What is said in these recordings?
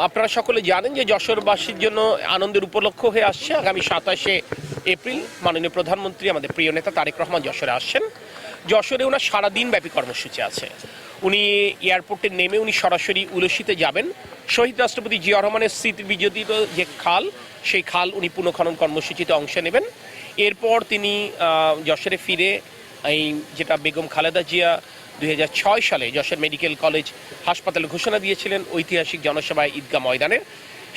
আপনারা সকলে জানেন যে যশোরবাসীর জন্য আনন্দের উপলক্ষ হয়ে আসছে আগামী 27শে এপ্রিল মাননীয় প্রধানমন্ত্রী আমাদের প্রিয় নেতা তারেক রহমান যশোরে আসছেন। যশোরে ওনার সারাদিন ব্যাপী কর্মসূচি আছে। উনি এয়ারপোর্টে নেমে উনি সরাসরি উলসিতে যাবেন। শহীদ রাষ্ট্রপতি জিয়া রহমানের স্মৃতি বিজড়িত যে খাল, সেই খাল উনি পুনঃখনন কর্মসূচিতে অংশ নেবেন। এরপর তিনি যশোরে ফিরে এই যেটা বেগম খালেদা জিয়া 2006 সালে যশোর মেডিকেল কলেজ হাসপাতালে ঘোষণা দিয়েছিলেন ঐতিহাসিক জনসভায় ঈদগাহ ময়দানের,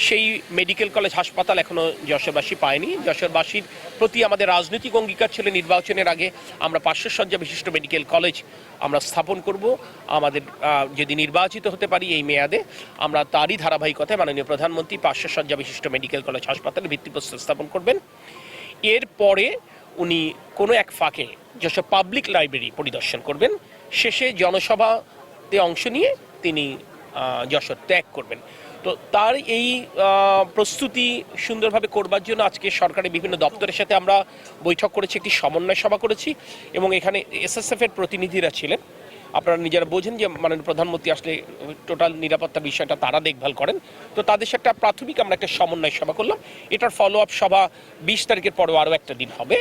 সেই মেডিকেল কলেজ হাসপাতাল এখনও যশোরবাসী পায়নি। যশোরবাসীর প্রতি আমাদের রাজনৈতিক অঙ্গীকার ছিল নির্বাচনের আগে আমরা 500 শয্যা বিশিষ্ট মেডিকেল কলেজ আমরা স্থাপন করব। আমাদের যদি নির্বাচিত হতে পারি এই মেয়াদে, আমরা তারই ধারাবাহিকতায় মাননীয় প্রধানমন্ত্রী 500 শয্যা বিশিষ্ট মেডিকেল কলেজ হাসপাতালে ভিত্তিপ্রস্তর স্থাপন করবেন। এরপরে উনি কোনো এক ফাঁকে যশোর পাবলিক লাইব্রেরি পরিদর্শন করবেন। শেষে জনসভাতে অংশ নিয়ে তিনি যশোর ত্যাগ করবেন। তো তার এই প্রস্তুতি সুন্দরভাবে করবার জন্য আজকে সরকারের বিভিন্ন দপ্তরের সাথে আমরা বৈঠক করেছি, একটি সমন্বয় সভা করেছি এবং এখানে এসএসএফের প্রতিনিধিরা ছিলেন। আপনারা নিজেরা বোঝেন যে মাননীয় প্রধানমন্ত্রী আসলে টোটাল নিরাপত্তার বিষয়টা তারা দেখভাল করেন। তো তাদের সাথে প্রাথমিক আমরা একটা সমন্বয় সভা করলাম। এটার ফলো আপ সভা 20 তারিখের পরেও আরও একটা দিন হবে।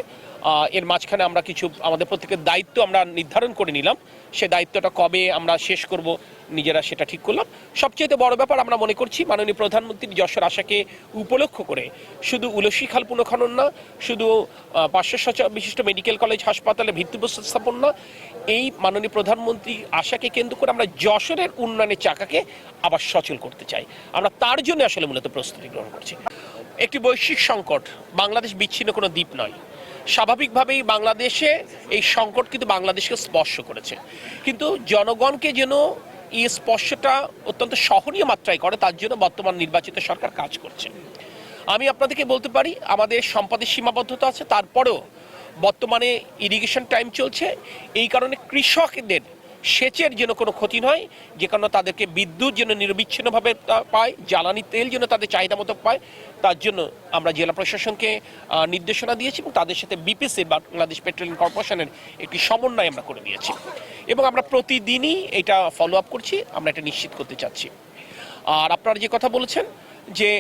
এর মাঝখানে আমরা কিছু আমাদের প্রত্যেকের দায়িত্ব আমরা নির্ধারণ করে নিলাম। সে দায়িত্বটা কবে আমরা শেষ করব নিজেরা সেটা ঠিক করলাম। সবচেয়ে বড় ব্যাপার আমরা মনে করছি মাননীয় প্রধানমন্ত্রীর যশোর আশাকে উপলক্ষ করে শুধু উলসি খাল পুনঃখনন না, শুধু 500 শয্যা বিশিষ্ট মেডিকেল কলেজ হাসপাতালে ভিত্তিপ্রস্তর স্থাপন না, এই মাননীয় প্রধানমন্ত্রী আশাকে কেন্দ্র করে আমরা যশোরের উন্নয়নের চাকাকে আবার সচল করতে চাই। আমরা তার জন্য আসলে মূলত প্রস্তুতি গ্রহণ করছি। একটি বৈশ্বিক সংকট, বাংলাদেশ বিচ্ছিন্ন কোনো দ্বীপ নয়। স্বাভাবিকভাবেই বাংলাদেশে এই সংকট কিন্তু বাংলাদেশকে স্পর্শ করেছে, কিন্তু জনগণকে যেন এই স্পর্শটা অত্যন্ত সহনীয় মাত্রায় করে তার জন্য বর্তমান নির্বাচিত সরকার কাজ করছে। আমি আপনাদেরকে বলতে পারি আমাদের সম্পদের সীমাবদ্ধতা আছে, তারপরেও বর্তমানে ইরিগেশন টাইম চলছে, এই কারণে কৃষকদের সেচের যেন কোনো ক্ষতি নয়, যে কারণে তাদেরকে বিদ্যুৎ যেন নিরবিচ্ছিন্নভাবে পায়, জ্বালানি তেল যেন তাদের চাহিদা মতো পায়, তার জন্য আমরা জেলা প্রশাসনকে নির্দেশনা দিয়েছি এবং তাদের সাথে বিপিসি বাংলাদেশ পেট্রোলিয়াম কর্পোরেশনের একটি সমন্বয় আমরা করে দিয়েছি এবং আমরা প্রতিদিনই এটা ফলো আপ করছি, আমরা এটা নিশ্চিত করতে চাচ্ছি। আর আপনারা যে কথা বলেছেন যে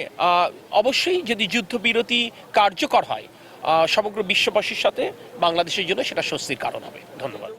অবশ্যই যদি যুদ্ধবিরতি কার্যকর হয় সমগ্র বিশ্ববাসীর সাথে বাংলাদেশের জন্য সেটা স্বস্তির কারণ হবে। ধন্যবাদ।